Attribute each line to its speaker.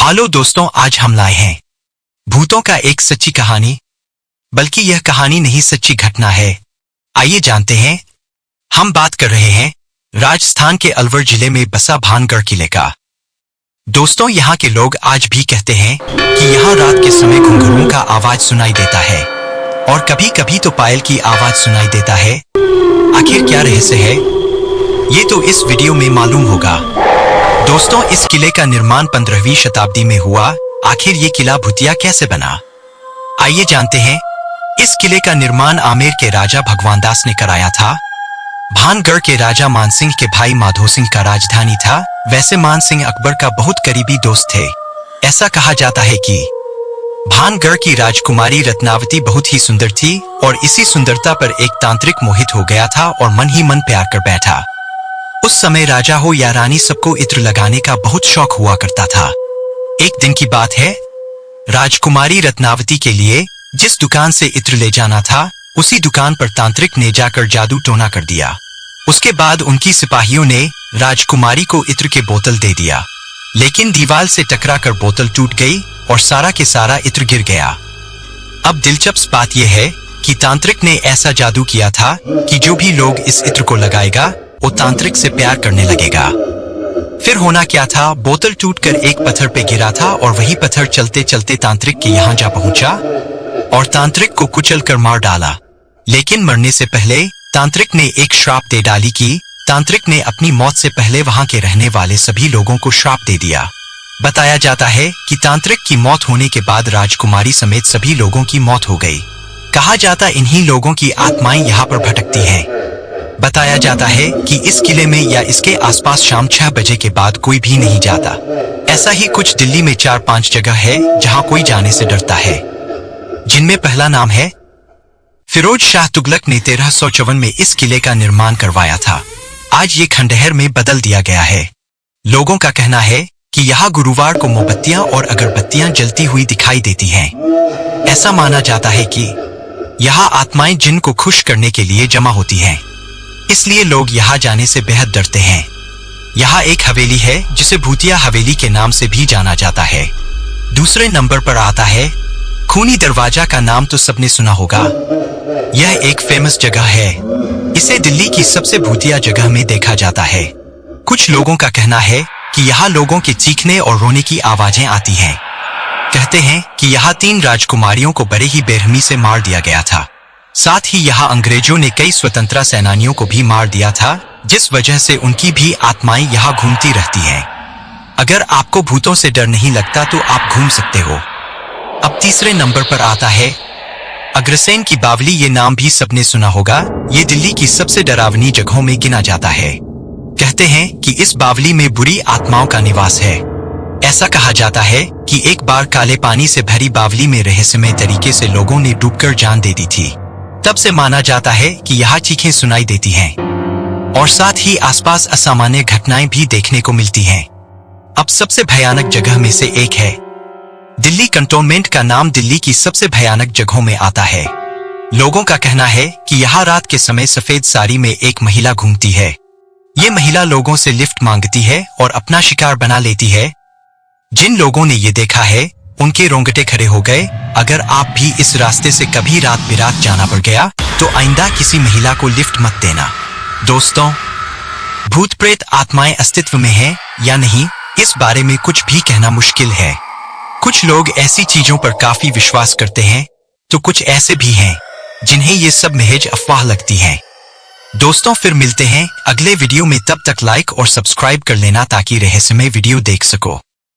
Speaker 1: Hello दोस्तों, आज हम लाए हैं भूतों का एक सच्ची कहानी। बल्कि यह कहानी नहीं, सच्ची घटना है। आइए जानते हैं। हम बात कर रहे हैं राजस्थान के अलवर जिले में बसा भानगढ़ किले का। दोस्तों, यहाँ के लोग आज भी कहते हैं कि यहाँ रात के समय घुंघरूओं का आवाज सुनाई देता है और कभी कभी तो पायल की आवाज सुनाई देता है। आखिर क्या रहस्य है, ये तो इस वीडियो में मालूम होगा। दोस्तों, इस किले का निर्माण 15वीं शताब्दी में हुआ। आखिर ये किला भूतिया कैसे बना, आइए जानते हैं। इस किले का निर्माण आमेर के राजा भगवान दास ने कराया था। भानगढ़ के राजा मानसिंह के भाई माधो सिंह का राजधानी था। वैसे मानसिंह अकबर का बहुत करीबी दोस्त थे। ऐसा कहा जाता है कि भानगढ़ की राजकुमारी रत्नावती बहुत ही सुंदर थी और इसी सुंदरता पर एक तांत्रिक मोहित हो गया था और मन ही मन प्यार कर बैठा। उस समय राजा हो या रानी, सबको इत्र लगाने का बहुत शौक हुआ करता था। एक दिन की बात है, राजकुमारी रत्नावती के लिए जिस दुकान से इत्र ले जाना था, उसी दुकान पर तांत्रिक ने जाकर जादू टोना कर दिया। उसके बाद उनकी सिपाहियों ने राजकुमारी को इत्र के बोतल दे दिया, लेकिन दीवार से टकराकर बोतल टूट गई और सारा के सारा इत्र गिर गया। अब दिलचस्प बात यह है कि तांत्रिक ने ऐसा जादू किया था कि जो भी लोग इस इत्र को लगाएगा वो तांत्रिक से प्यार करने लगेगा। फिर होना क्या था, बोतल टूटकर एक पत्थर पे गिरा था और वही पत्थर चलते चलते तांत्रिक के यहाँ जा पहुंचा और तांत्रिक को कुचलकर मार डाला। लेकिन मरने से पहले तांत्रिक ने एक श्राप दे डाली कि तांत्रिक ने अपनी मौत से पहले वहां के रहने वाले सभी लोगों को श्राप दे दिया। बताया जाता है कि तांत्रिक की मौत होने के बाद राजकुमारी समेत सभी लोगों की मौत हो गई। कहा जाता इन्हीं लोगों की आत्माएं यहाँ पर भटकती हैं। बताया जाता है कि इस किले में या इसके आसपास शाम 6 बजे के बाद कोई भी नहीं जाता। ऐसा ही कुछ दिल्ली में 4-5 जगह है जहां कोई जाने से डरता है, जिनमें पहला नाम है फिरोज शाह तुगलक ने 1354 में इस किले का निर्माण करवाया था। आज ये खंडहर में बदल दिया गया है। लोगों का कहना है कि यहाँ गुरुवार को मोमबत्तियां और अगरबत्तियां जलती हुई दिखाई देती हैं। ऐसा माना जाता है कि यहाँ आत्माएं जिन को खुश करने के लिए जमा होती हैं, इसलिए लोग यहाँ जाने से बेहद डरते हैं। यहाँ एक हवेली है जिसे भूतिया हवेली के नाम से भी जाना जाता है। दूसरे नंबर पर आता है खूनी दरवाजा का नाम तो सबने सुना होगा। यह एक फेमस जगह है। इसे दिल्ली की सबसे भूतिया जगह में देखा जाता है। कुछ लोगों का कहना है कि यहाँ लोगों के चीखने और रोने की आवाजें आती हैं। कहते हैं कि यहाँ 3 राजकुमारियों को बड़े ही बेरहमी से मार दिया गया था। साथ ही यहाँ अंग्रेजों ने कई स्वतंत्रता सेनानियों को भी मार दिया था, जिस वजह से उनकी भी आत्माएं यहाँ घूमती रहती हैं। अगर आपको भूतों से डर नहीं लगता तो आप घूम सकते हो। अब तीसरे नंबर पर आता है अग्रसेन की बावली। ये नाम भी सबने सुना होगा। ये दिल्ली की सबसे डरावनी जगहों में गिना जाता है। कहते हैं कि इस बावली में बुरी आत्माओं का निवास है। ऐसा कहा जाता है कि एक बार काले पानी से भरी बावली में रहस्यमय तरीके से लोगों ने डूबकर जान दे दी थी। तब से माना जाता है कि यहाँ चीखें सुनाई देती हैं और साथ ही आसपास असामान्य घटनाएं भी देखने को मिलती हैं। अब सबसे भयानक जगह में से एक है दिल्ली कंटोनमेंट का नाम दिल्ली की सबसे भयानक जगहों में आता है। लोगों का कहना है कि यहाँ रात के समय सफेद साड़ी में एक महिला घूमती है। ये महिला लोगों से लिफ्ट मांगती है और अपना शिकार बना लेती है। जिन लोगों ने ये देखा है उनके रोंगटे खड़े हो गए। अगर आप भी इस रास्ते से कभी रात बिरात जाना पड़ गया तो आइंदा किसी महिला को लिफ्ट मत देना। दोस्तों, भूत प्रेत आत्माएं अस्तित्व में हैं या नहीं, इस बारे में कुछ भी कहना मुश्किल है। कुछ लोग ऐसी चीजों पर काफी विश्वास करते हैं तो कुछ ऐसे भी हैं जिन्हें ये सब महज अफवाह लगती हैं। दोस्तों, फिर मिलते हैं अगले वीडियो में। तब तक लाइक और सब्सक्राइब कर लेना ताकि रहस्यमय वीडियो देख सको।